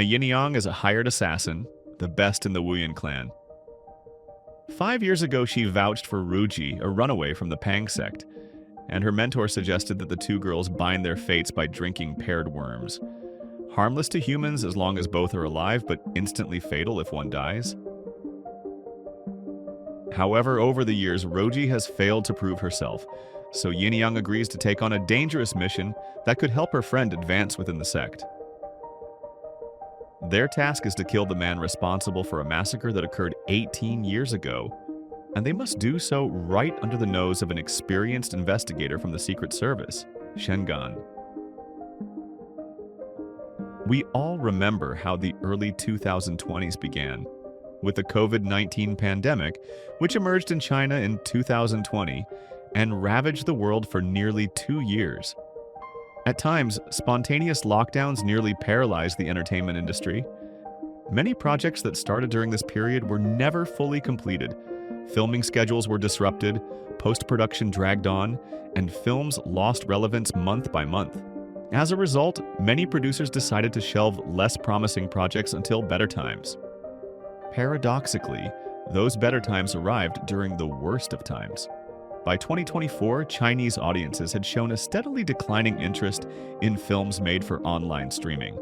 Yin Yang is a hired assassin, the best in the Wuyan clan. 5 years ago, she vouched for Ruji, a runaway from the Pang sect, and her mentor suggested that the two girls bind their fates by drinking paired worms. Harmless to humans as long as both are alive, but instantly fatal if one dies. However, over the years, Ruji has failed to prove herself, so Yin Yang agrees to take on a dangerous mission that could help her friend advance within the sect. Their task is to kill the man responsible for a massacre that occurred 18 years ago, and they must do so right under the nose of an experienced investigator from the Secret Service, Shengan. We all remember how the early 2020s began, with the COVID-19 pandemic, which emerged in China in 2020 and ravaged the world for nearly 2 years. At times, spontaneous lockdowns nearly paralyzed the entertainment industry. Many projects that started during this period were never fully completed. Filming schedules were disrupted, post-production dragged on, and films lost relevance month by month. As a result, many producers decided to shelve less promising projects until better times. Paradoxically, those better times arrived during the worst of times. By 2024, Chinese audiences had shown a steadily declining interest in films made for online streaming.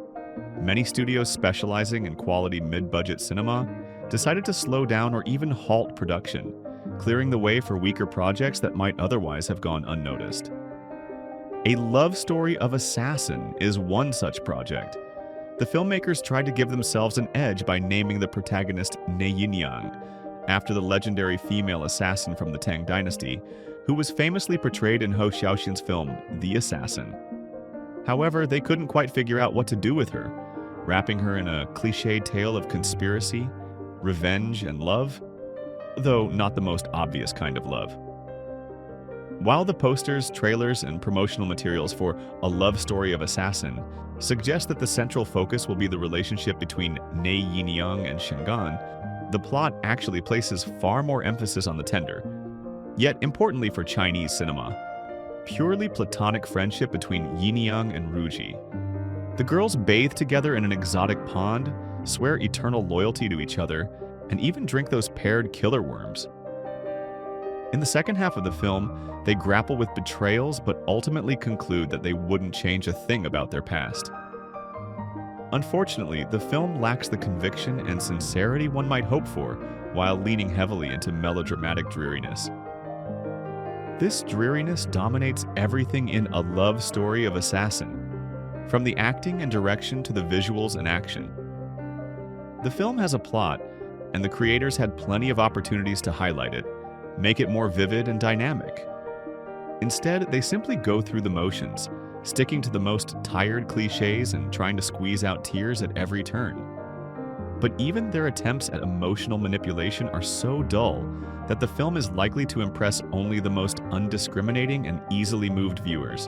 Many studios specializing in quality mid-budget cinema decided to slow down or even halt production, clearing the way for weaker projects that might otherwise have gone unnoticed. A Love Story of Assassin is one such project. The filmmakers tried to give themselves an edge by naming the protagonist Yin Yang, after the legendary female assassin from the Tang Dynasty, who was famously portrayed in Hou Xiaoxin's film The Assassin. However, they couldn't quite figure out what to do with her, wrapping her in a cliché tale of conspiracy, revenge, and love, though not the most obvious kind of love. While the posters, trailers, and promotional materials for A Love Story of Assassin suggest that the central focus will be the relationship between Yin Yang and Shengan, the plot actually places far more emphasis on the tender, yet importantly for Chinese cinema, purely platonic friendship between Yin Yang and Ruji. The girls bathe together in an exotic pond, swear eternal loyalty to each other, and even drink those paired killer worms. In the second half of the film, they grapple with betrayals but ultimately conclude that they wouldn't change a thing about their past. Unfortunately, the film lacks the conviction and sincerity one might hope for, while leaning heavily into melodramatic dreariness. This dreariness dominates everything in A Love Story of Assassin, from the acting and direction to the visuals and action. The film has a plot, and the creators had plenty of opportunities to highlight it, make it more vivid and dynamic. Instead, they simply go through the motions, sticking to the most tired cliches and trying to squeeze out tears at every turn. But even their attempts at emotional manipulation are so dull that the film is likely to impress only the most undiscriminating and easily moved viewers.